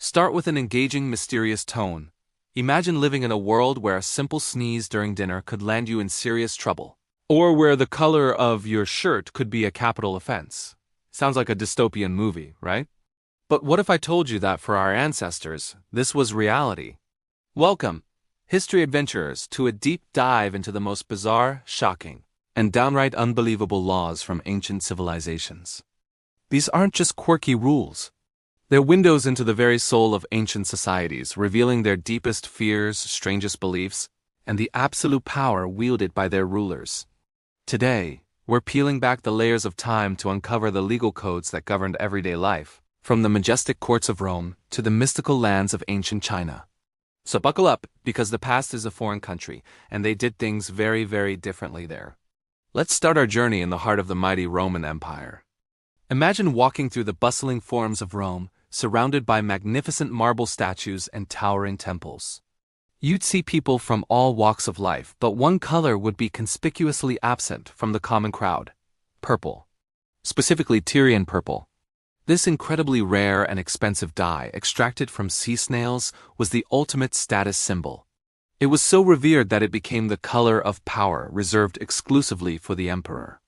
Start with an engaging, mysterious tone. Imagine living in a world where a simple sneeze during dinner could land you in serious trouble, or where the color of your shirt could be a capital offense. Sounds like a dystopian movie, right? But what if I told you that for our ancestors, this was reality? Welcome, history adventurers, to a deep dive into the most bizarre, shocking, and downright unbelievable laws from ancient civilizations. These aren't just quirky rules. They're windows into the very soul of ancient societies, revealing their deepest fears, strangest beliefs, and the absolute power wielded by their rulers. Today, we're peeling back the layers of time to uncover the legal codes that governed everyday life, from the majestic courts of Rome to the mystical lands of ancient China. So buckle up, because the past is a foreign country, and they did things very, very differently there. Let's start our journey in the heart of the mighty Roman Empire. Imagine walking through the bustling forums of Rome, surrounded by magnificent marble statues and towering temples. You'd see people from all walks of life, but one color would be conspicuously absent from the common crowd: purple. Specifically Tyrian purple. This incredibly rare and expensive dye, extracted from sea snails, was the ultimate status symbol. It was so revered that it became the color of power, reserved exclusively for the emperor.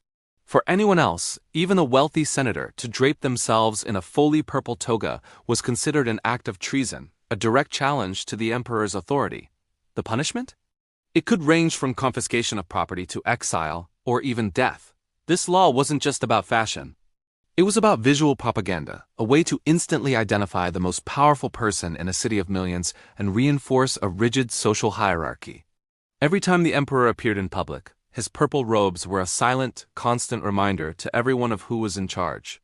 For anyone else, even a wealthy senator, to drape themselves in a fully purple toga was considered an act of treason, a direct challenge to the emperor's authority. The punishment? It could range from confiscation of property to exile, or even death. This law wasn't just about fashion. It was about visual propaganda, a way to instantly identify the most powerful person in a city of millions and reinforce a rigid social hierarchy. Every time the emperor appeared in public, his purple robes were a silent, constant reminder to everyone of who was in charge.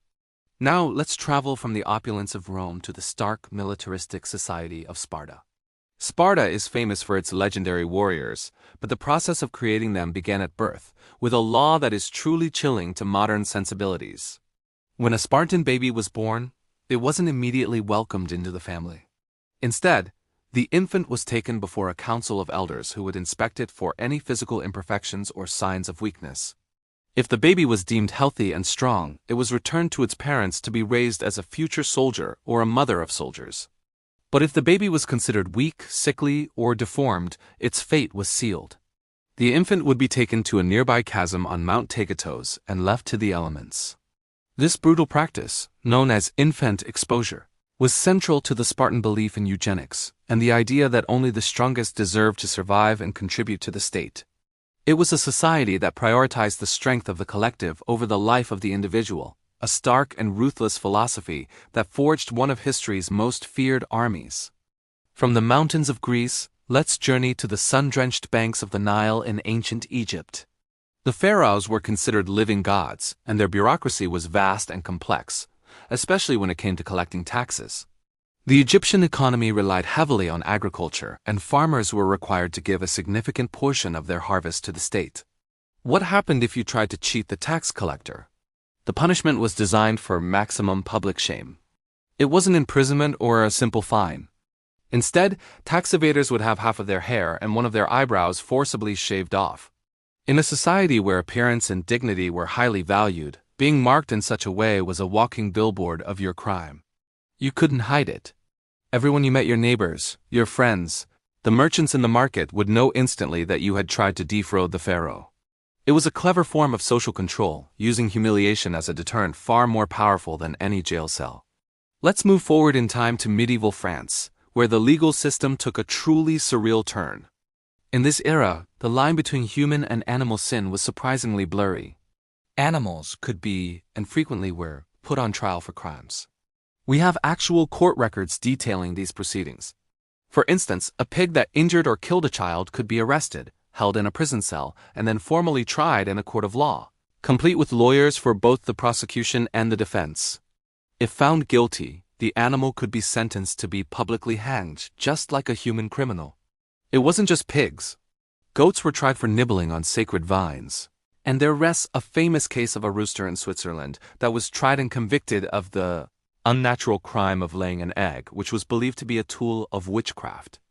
Now let's travel from the opulence of Rome to the stark, militaristic society of Sparta. Sparta is famous for its legendary warriors, but the process of creating them began at birth, with a law that is truly chilling to modern sensibilities. When a Spartan baby was born, it wasn't immediately welcomed into the family. Instead, the infant was taken before a council of elders who would inspect it for any physical imperfections or signs of weakness. If the baby was deemed healthy and strong, it was returned to its parents to be raised as a future soldier or a mother of soldiers. But if the baby was considered weak, sickly, or deformed, its fate was sealed. The infant would be taken to a nearby chasm on Mount Tegetos and left to the elements. This brutal practice, known as infant exposure, was central to the Spartan belief in eugenics and the idea that only the strongest deserved to survive and contribute to the state. It was a society that prioritized the strength of the collective over the life of the individual, a stark and ruthless philosophy that forged one of history's most feared armies. From the mountains of Greece, let's journey to the sun-drenched banks of the Nile in ancient Egypt. The pharaohs were considered living gods, and their bureaucracy was vast and complex, especially when it came to collecting taxes. The Egyptian economy relied heavily on agriculture, and farmers were required to give a significant portion of their harvest to the state. What happened if you tried to cheat the tax collector? The punishment was designed for maximum public shame. It wasn't imprisonment or a simple fine. Instead, tax evaders would have half of their hair and one of their eyebrows forcibly shaved off. In a society where appearance and dignity were highly valued, being marked in such a way was a walking billboard of your crime. You couldn't hide it. Everyone you met, your neighbors, your friends, the merchants in the market, would know instantly that you had tried to defraud the pharaoh. It was a clever form of social control, using humiliation as a deterrent far more powerful than any jail cell. Let's move forward in time to medieval France, where the legal system took a truly surreal turn. In this era, the line between human and animal sin was surprisingly blurry. Animals could be, and frequently were, put on trial for crimes. We have actual court records detailing these proceedings. For instance, a pig that injured or killed a child could be arrested, held in a prison cell, and then formally tried in a court of law, complete with lawyers for both the prosecution and the defense. If found guilty, the animal could be sentenced to be publicly hanged, just like a human criminal. It wasn't just pigs. Goats were tried for nibbling on sacred vines. And there rests a famous case of a rooster in Switzerland that was tried and convicted of the unnatural crime of laying an egg, which was believed to be a tool of witchcraft.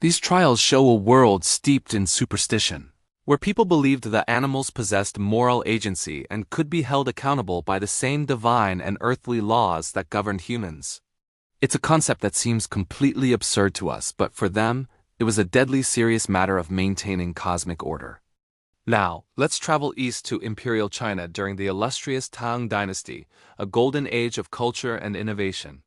These trials show a world steeped in superstition, where people believed that animals possessed moral agency and could be held accountable by the same divine and earthly laws that governed humans. It's a concept that seems completely absurd to us, but for them, it was a deadly serious matter of maintaining cosmic order. Now, let's travel east to Imperial China during the illustrious Tang Dynasty, a golden age of culture and innovation.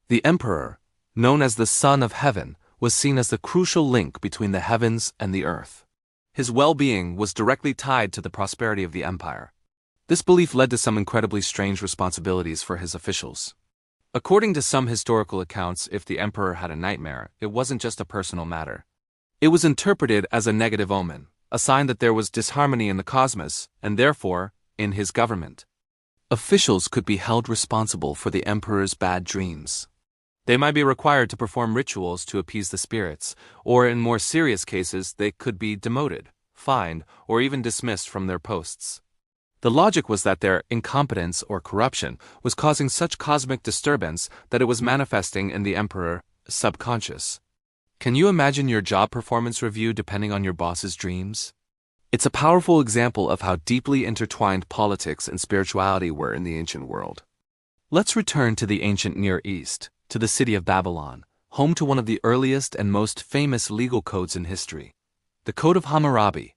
The emperor, known as the Son of Heaven, was seen as the crucial link between the heavens and the earth. His well-being was directly tied to the prosperity of the empire. This belief led to some incredibly strange responsibilities for his officials. According to some historical accounts, if the emperor had a nightmare, it wasn't just a personal matter. It was interpreted as a negative omen, a sign that there was disharmony in the cosmos, and therefore, in his government. Officials could be held responsible for the emperor's bad dreams. They might be required to perform rituals to appease the spirits, or in more serious cases, they could be demoted, fined, or even dismissed from their posts. The logic was that their incompetence or corruption was causing such cosmic disturbance that it was manifesting in the emperor's subconscious. Can you imagine your job performance review depending on your boss's dreams? It's a powerful example of how deeply intertwined politics and spirituality were in the ancient world. Let's return to the ancient Near East, to the city of Babylon, home to one of the earliest and most famous legal codes in history, the Code of Hammurabi.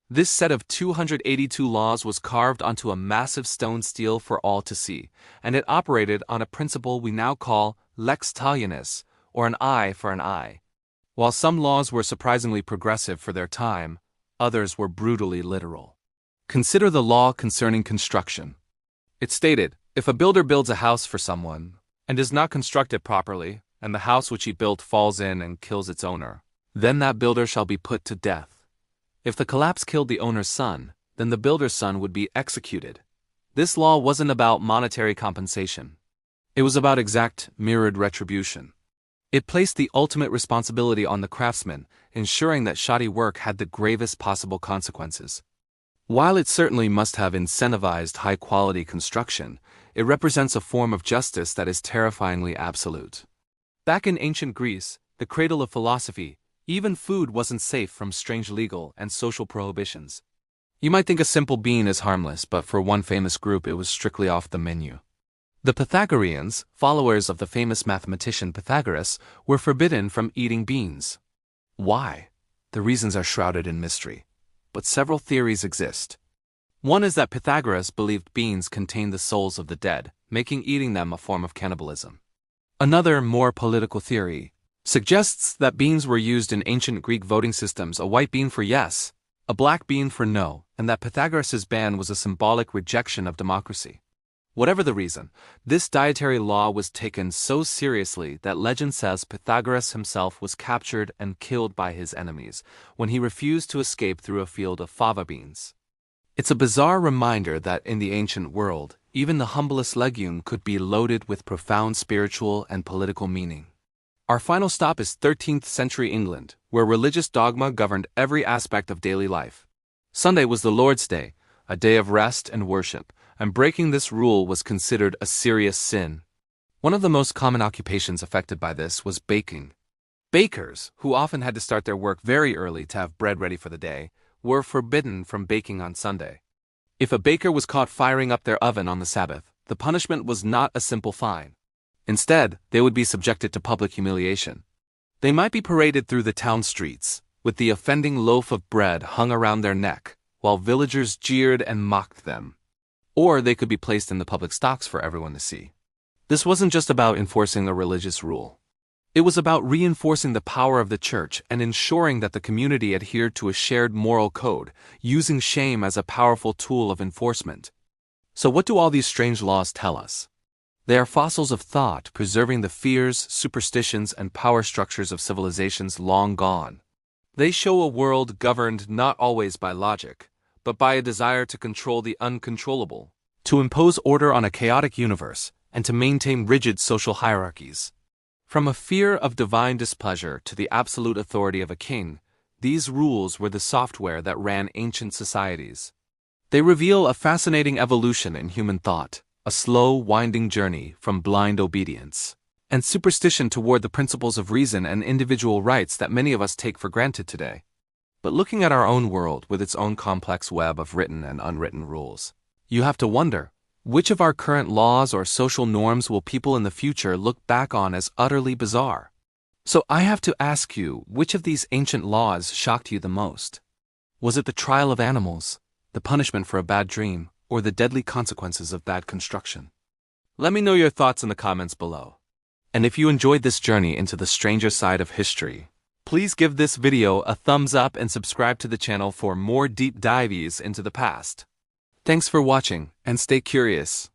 This set of 282 laws was carved onto a massive stone stele for all to see, and it operated on a principle we now call lex talionis, or an eye for an eye. While some laws were surprisingly progressive for their time, others were brutally literal. Consider the law concerning construction. It stated, if a builder builds a house for someone, and does not construct it properly, and the house which he built falls in and kills its owner, then that builder shall be put to death. If the collapse killed the owner's son, then the builder's son would be executed. This law wasn't about monetary compensation. It was about exact, mirrored retribution. It placed the ultimate responsibility on the craftsman, ensuring that shoddy work had the gravest possible consequences. While it certainly must have incentivized high-quality construction, it represents a form of justice that is terrifyingly absolute. Back in ancient Greece, the cradle of philosophy, even food wasn't safe from strange legal and social prohibitions. You might think a simple bean is harmless, but for one famous group it was strictly off the menu. The Pythagoreans, followers of the famous mathematician Pythagoras, were forbidden from eating beans. Why? The reasons are shrouded in mystery, but several theories exist. One is that Pythagoras believed beans contained the souls of the dead, making eating them a form of cannibalism. Another, more political theory suggests that beans were used in ancient Greek voting systems, a white bean for yes, a black bean for no, and that Pythagoras' ban was a symbolic rejection of democracy. Whatever the reason, this dietary law was taken so seriously that legend says Pythagoras himself was captured and killed by his enemies when he refused to escape through a field of fava beans. It's a bizarre reminder that in the ancient world, even the humblest legume could be loaded with profound spiritual and political meaning. Our final stop is 13th century England, where religious dogma governed every aspect of daily life. Sunday was the Lord's Day, a day of rest and worship, and breaking this rule was considered a serious sin. One of the most common occupations affected by this was baking. Bakers, who often had to start their work very early to have bread ready for the day, were forbidden from baking on Sunday. If a baker was caught firing up their oven on the Sabbath, the punishment was not a simple fine. Instead, they would be subjected to public humiliation. They might be paraded through the town streets, with the offending loaf of bread hung around their neck, while villagers jeered and mocked them. Or they could be placed in the public stocks for everyone to see. This wasn't just about enforcing a religious rule. It was about reinforcing the power of the church and ensuring that the community adhered to a shared moral code, using shame as a powerful tool of enforcement. So what do all these strange laws tell us? They are fossils of thought, preserving the fears, superstitions, and power structures of civilizations long gone. They show a world governed not always by logic, but by a desire to control the uncontrollable, to impose order on a chaotic universe, and to maintain rigid social hierarchies. From a fear of divine displeasure to the absolute authority of a king, these rules were the software that ran ancient societies. They reveal a fascinating evolution in human thought, a slow, winding journey from blind obedience and superstition toward the principles of reason and individual rights that many of us take for granted today. But looking at our own world with its own complex web of written and unwritten rules, you have to wonder, Which of our current laws or social norms will people in the future look back on as utterly bizarre? So I have to ask you, which of these ancient laws shocked you the most? Was it the trial of animals, the punishment for a bad dream, or the deadly consequences of bad construction? Let me know your thoughts in the comments below. And if you enjoyed this journey into the stranger side of history, please give this video a thumbs up and subscribe to the channel for more deep dives into the past. Thanks for watching, and stay curious.